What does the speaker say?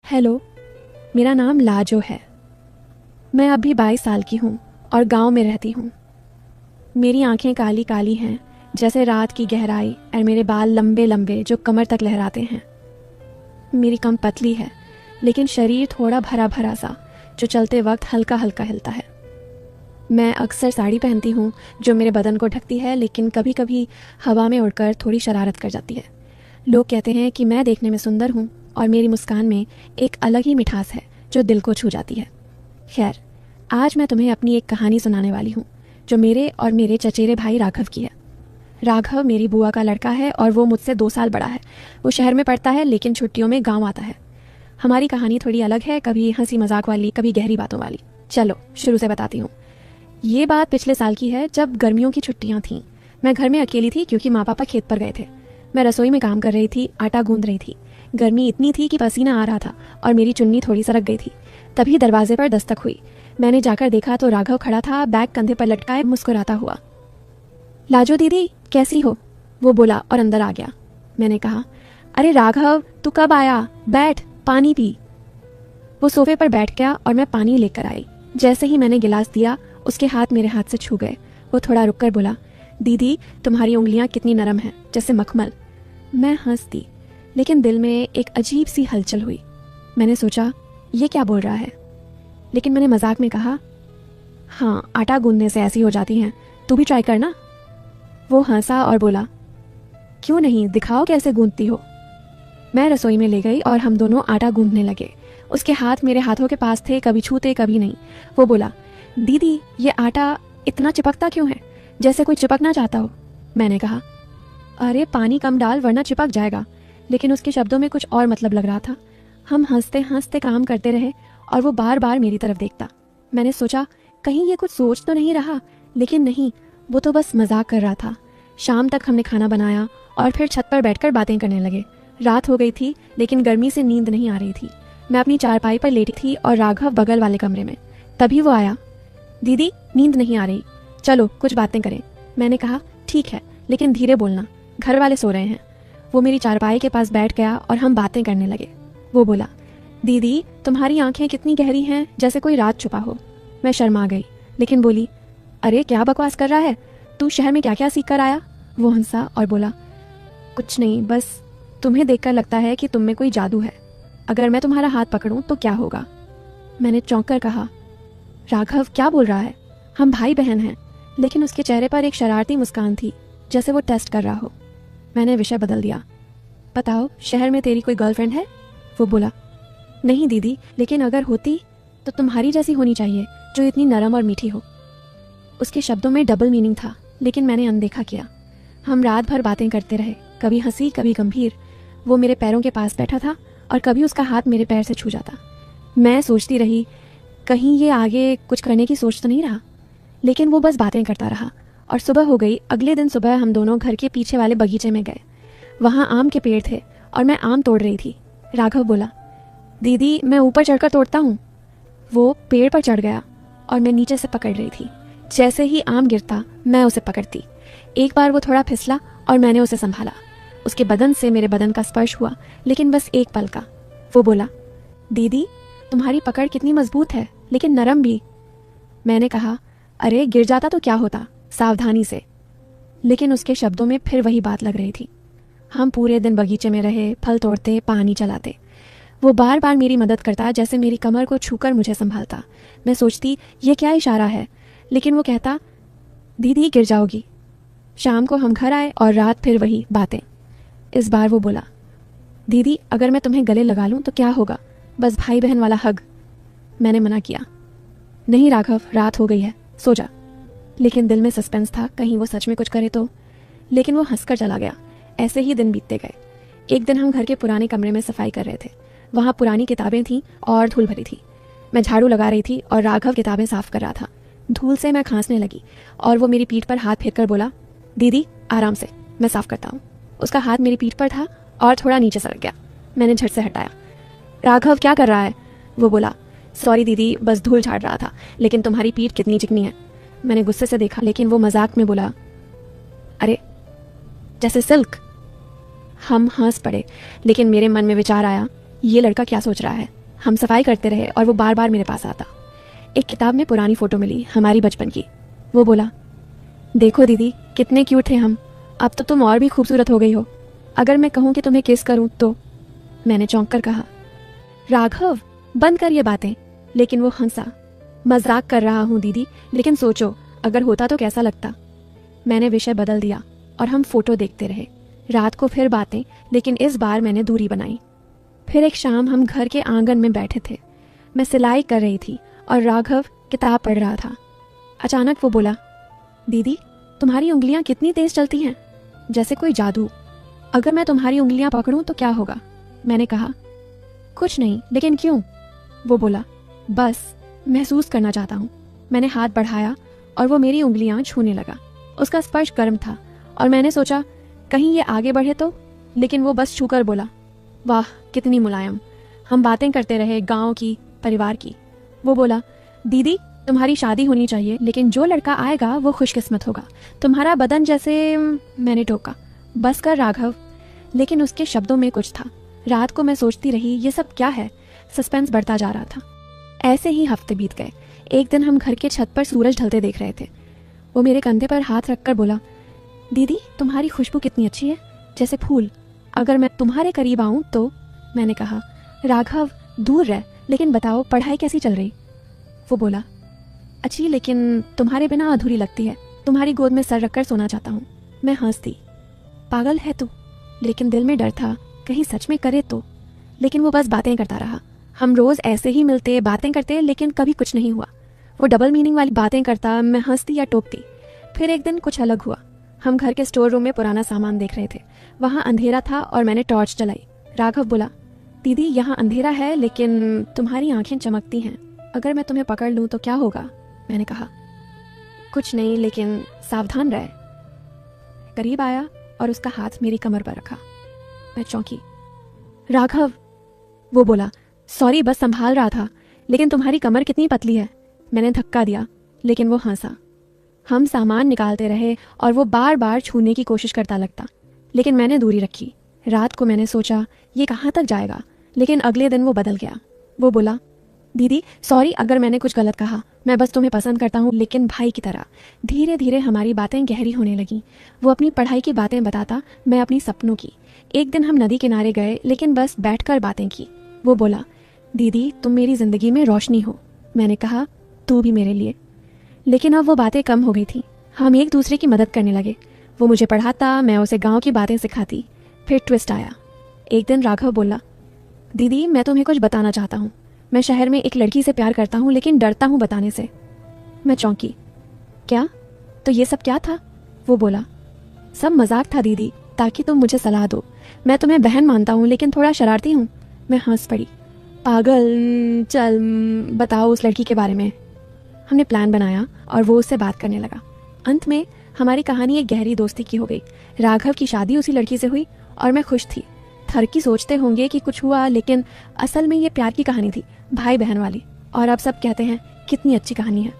Hello, मेरा नाम लाजो है। मैं अभी 22 साल की हूँ और गांव में रहती हूँ। मेरी आंखें काली काली हैं जैसे रात की गहराई और मेरे बाल लंबे लंबे जो कमर तक लहराते हैं। मेरी कम पतली है लेकिन शरीर थोड़ा भरा भरा सा जो चलते वक्त हल्का हल्का हिलता है। मैं अक्सर साड़ी पहनती हूँ जो मेरे बदन को ढकती है, लेकिन कभी कभी हवा में उड़कर थोड़ी शरारत कर जाती है। लोग कहते हैं कि मैं देखने में सुंदर हूँ और मेरी मुस्कान में एक अलग ही मिठास है जो दिल को छू जाती है। खैर, आज मैं तुम्हें अपनी एक कहानी सुनाने वाली हूँ जो मेरे और मेरे चचेरे भाई राघव की है। राघव मेरी बुआ का लड़का है और वो मुझसे 2 साल बड़ा है। वो शहर में पढ़ता है लेकिन छुट्टियों में गाँव आता है। हमारी कहानी थोड़ी अलग है, कभी हंसी मजाक वाली, कभी गहरी बातों वाली। चलो शुरू से बताती हूँ। ये बात पिछले साल की है जब गर्मियों की छुट्टियाँ थीं। मैं घर में अकेली थी क्योंकि माँ पापा खेत पर गए थे। मैं रसोई में काम कर रही थी, आटा गूंद रही थी। गर्मी इतनी थी कि पसीना आ रहा था और मेरी चुन्नी थोड़ी सरक गई थी। तभी दरवाजे पर दस्तक हुई। मैंने जाकर देखा तो राघव खड़ा था, बैग कंधे पर लटकाए मुस्कुराता हुआ। लाजो दीदी, कैसी हो? वो बोला और अंदर आ गया। मैंने कहा, अरे राघव, तू कब आया? बैठ, पानी पी। वो सोफे पर बैठ गया और मैं पानी लेकर आई। जैसे ही मैंने गिलास दिया उसके हाथ मेरे हाथ से छू गए। वो थोड़ा रुककर बोला, दीदी तुम्हारी उंगलियां कितनी नरम हैं, जैसे मखमल। मैं हंस दी लेकिन दिल में एक अजीब सी हलचल हुई। मैंने सोचा ये क्या बोल रहा है, लेकिन मैंने मजाक में कहा, हाँ आटा गूंदने से ऐसी हो जाती हैं, तू भी ट्राई करना। वो हंसा और बोला, क्यों नहीं, दिखाओ कैसे गूंदती हो। मैं रसोई में ले गई और हम दोनों आटा गूंदने लगे। उसके हाथ मेरे हाथों के पास थे, कभी छूते कभी नहीं। वो बोला, दीदी ये आटा इतना चिपकता क्यों है, जैसे कोई चिपकना चाहता हो। मैंने कहा, अरे पानी कम डाल वरना चिपक जाएगा। लेकिन उसके शब्दों में कुछ और मतलब लग रहा था। हम हंसते हंसते काम करते रहे और वो बार बार मेरी तरफ देखता। मैंने सोचा कहीं ये कुछ सोच तो नहीं रहा, लेकिन नहीं, वो तो बस मजाक कर रहा था। शाम तक हमने खाना बनाया और फिर छत पर बैठकर बातें करने लगे। रात हो गई थी लेकिन गर्मी से नींद नहीं आ रही थी। मैं अपनी चारपाई पर लेटी थी और राघव बगल वाले कमरे में। तभी वो आया। दीदी नींद नहीं आ रही, चलो कुछ बातें करें। मैंने कहा, ठीक है, लेकिन धीरे बोलना, घर वाले सो रहे हैं। वो मेरी चारपाई के पास बैठ गया और हम बातें करने लगे। वो बोला, दीदी तुम्हारी आंखें कितनी गहरी हैं, जैसे कोई रात छुपा हो। मैं शर्मा गई लेकिन बोली, अरे क्या बकवास कर रहा है, तू शहर में क्या क्या सीख कर आया। वो हंसा और बोला, कुछ नहीं, बस तुम्हें देखकर लगता है कि तुम में कोई जादू है। अगर मैं तुम्हारा हाथ पकड़ूं तो क्या होगा। मैंने चौंक कर कहा, राघव क्या बोल रहा है, हम भाई बहन हैं। लेकिन उसके चेहरे पर एक शरारती मुस्कान थी, जैसे वो टेस्ट कर रहा हो। मैंने विषय बदल दिया, बताओ शहर में तेरी कोई गर्लफ्रेंड है। वो बोला, नहीं दीदी, लेकिन अगर होती तो तुम्हारी जैसी होनी चाहिए, जो इतनी नरम और मीठी हो। उसके शब्दों में डबल मीनिंग था, लेकिन मैंने अनदेखा किया। हम रात भर बातें करते रहे, कभी हंसी कभी गंभीर। वो मेरे पैरों के पास बैठा था और कभी उसका हाथ मेरे पैर से छू जाता। मैं सोचती रही कहीं ये आगे कुछ करने की सोच तो नहीं रहा, लेकिन वो बस बातें करता रहा। और सुबह हो गई। अगले दिन सुबह हम दोनों घर के पीछे वाले बगीचे में गए। वहाँ आम के पेड़ थे और मैं आम तोड़ रही थी। राघव बोला, दीदी मैं ऊपर चढ़कर तोड़ता हूँ। वो पेड़ पर चढ़ गया और मैं नीचे से पकड़ रही थी। जैसे ही आम गिरता मैं उसे पकड़ती। एक बार वो थोड़ा फिसला और मैंने उसे संभाला। उसके बदन से मेरे बदन का स्पर्श हुआ, लेकिन बस एक पल का। वो बोला, दीदी तुम्हारी पकड़ कितनी मजबूत है, लेकिन नरम भी। मैंने कहा, अरे गिर जाता तो क्या होता, सावधानी से। लेकिन उसके शब्दों में फिर वही बात लग रही थी। हम पूरे दिन बगीचे में रहे, फल तोड़ते, पानी चलाते। वो बार बार मेरी मदद करता, जैसे मेरी कमर को छूकर मुझे संभालता। मैं सोचती ये क्या इशारा है, लेकिन वो कहता, दीदी गिर जाओगी। शाम को हम घर आए और रात फिर वही बातें। इस बार वो बोला, दीदी अगर मैं तुम्हें गले लगा लूँ तो क्या होगा, बस भाई बहन वाला हग। मैंने मना किया, नहीं राघव, रात हो गई है, सो जा। लेकिन दिल में सस्पेंस था, कहीं वो सच में कुछ करे तो। लेकिन वो हंसकर चला गया। ऐसे ही दिन बीतते गए। एक दिन हम घर के पुराने कमरे में सफाई कर रहे थे। वहाँ पुरानी किताबें थीं और धूल भरी थी। मैं झाड़ू लगा रही थी और राघव किताबें साफ कर रहा था। धूल से मैं खांसने लगी और वो मेरी पीठ पर हाथ फेरकर बोला, दीदी आराम से, मैं साफ करता हूँ। उसका हाथ मेरी पीठ पर था और थोड़ा नीचे सरक गया। मैंने झट से हटाया। राघव क्या कर रहा है? वो बोला, सॉरी दीदी, बस धूल झाड़ रहा था, लेकिन तुम्हारी पीठ कितनी चिकनी है। मैंने गुस्से से देखा, लेकिन वो मजाक में बोला, अरे जैसे सिल्क। हम हंस पड़े, लेकिन मेरे मन में विचार आया, ये लड़का क्या सोच रहा है। हम सफाई करते रहे और वो बार बार मेरे पास आता। एक किताब में पुरानी फ़ोटो मिली हमारी बचपन की। वो बोला, देखो दीदी कितने क्यूट थे हम, अब तो तुम और भी खूबसूरत हो गई हो। अगर मैं कहूँ कि तुम्हें किस करूँ तो? मैंने चौंक कर कहा, राघव बंद कर ये बातें। लेकिन वो हंसा। मजाक कर रहा हूँ दीदी, लेकिन सोचो अगर होता तो कैसा लगता। मैंने विषय बदल दिया और हम फोटो देखते रहे। रात को फिर बातें, लेकिन इस बार मैंने दूरी बनाई। फिर एक शाम हम घर के आंगन में बैठे थे। मैं सिलाई कर रही थी और राघव किताब पढ़ रहा था। अचानक वो बोला, दीदी तुम्हारी उंगलियां कितनी तेज चलती हैं, जैसे कोई जादू। अगर मैं तुम्हारी उंगलियां पकड़ूं तो क्या होगा? मैंने कहा, कुछ नहीं, लेकिन क्यों? वो बोला, बस महसूस करना चाहता हूँ। मैंने हाथ बढ़ाया और वो मेरी उंगलियां छूने लगा। उसका स्पर्श गर्म था और मैंने सोचा कहीं ये आगे बढ़े तो, लेकिन वो बस छूकर बोला, वाह कितनी मुलायम। हम बातें करते रहे गांव की, परिवार की। वो बोला, दीदी तुम्हारी शादी होनी चाहिए, लेकिन जो लड़का आएगा वो खुशकिस्मत होगा। तुम्हारा बदन जैसे। मैंने टोका, बस कर राघव। लेकिन उसके शब्दों में कुछ था। रात को मैं सोचती रही ये सब क्या है। सस्पेंस बढ़ता जा रहा था। ऐसे ही हफ्ते बीत गए। एक दिन हम घर के छत पर सूरज ढलते देख रहे थे। वो मेरे कंधे पर हाथ रखकर बोला, दीदी तुम्हारी खुशबू कितनी अच्छी है, जैसे फूल। अगर मैं तुम्हारे करीब आऊं तो? मैंने कहा, राघव दूर रह, लेकिन बताओ पढ़ाई कैसी चल रही? वो बोला, अच्छी, लेकिन तुम्हारे बिना अधूरी लगती है। तुम्हारी गोद में सर रखकर सोना चाहता हूँ। मैं हंसती, पागल है तू। लेकिन दिल में डर था कहीं सच में करे तो। लेकिन वो बस बातें करता रहा। हम रोज ऐसे ही मिलते, बातें करते, लेकिन कभी कुछ नहीं हुआ। वो डबल मीनिंग वाली बातें करता, मैं हंसती या टोकती। फिर एक दिन कुछ अलग हुआ। हम घर के स्टोर रूम में पुराना सामान देख रहे थे। वहाँ अंधेरा था और मैंने टॉर्च जलाई। राघव बोला, दीदी यहाँ अंधेरा है, लेकिन तुम्हारी आंखें चमकती हैं। अगर मैं तुम्हें पकड़ लूँ तो क्या होगा? मैंने कहा, कुछ नहीं, लेकिन सावधान रहे। करीब आया और उसका हाथ मेरी कमर पर रखा। मैं चौंकी। राघव, वो बोला, सॉरी बस संभाल रहा था, लेकिन तुम्हारी कमर कितनी पतली है। मैंने धक्का दिया, लेकिन वो हंसा। हम सामान निकालते रहे और वो बार बार छूने की कोशिश करता लगता, लेकिन मैंने दूरी रखी। रात को मैंने सोचा ये कहाँ तक जाएगा, लेकिन अगले दिन वो बदल गया। वो बोला, दीदी सॉरी अगर मैंने कुछ गलत कहा। मैं बस तुम्हें पसंद करता हूँ, लेकिन भाई की तरह। धीरे धीरे हमारी बातें गहरी होने लगीं। वो अपनी पढ़ाई की बातें बताता, मैं अपनी सपनों की। एक दिन हम नदी किनारे गए, लेकिन बस बैठकर बातें की। वो बोला, दीदी तुम मेरी ज़िंदगी में रोशनी हो। मैंने कहा, तू भी मेरे लिए। लेकिन अब वो बातें कम हो गई थी। हम एक दूसरे की मदद करने लगे। वो मुझे पढ़ाता, मैं उसे गाँव की बातें सिखाती। फिर ट्विस्ट आया। एक दिन राघव बोला, दीदी मैं तुम्हें कुछ बताना चाहता हूँ। मैं शहर में एक लड़की से प्यार करता हूँ, लेकिन डरता हूँ बताने से। मैं चौंकी, क्या? तो ये सब क्या था? वो बोला, सब मजाक था दीदी, ताकि तुम मुझे सलाह दो। मैं तुम्हें बहन मानता हूँ, लेकिन थोड़ा शरारती हूँ। मैं हंस पड़ी, पागल, चल बताओ उस लड़की के बारे में। हमने प्लान बनाया और वो उससे बात करने लगा। अंत में हमारी कहानी एक गहरी दोस्ती की हो गई। राघव की शादी उसी लड़की से हुई और मैं खुश थी। थरकी सोचते होंगे कि कुछ हुआ, लेकिन असल में ये प्यार की कहानी थी, भाई बहन वाली। और अब सब कहते हैं कितनी अच्छी कहानी है।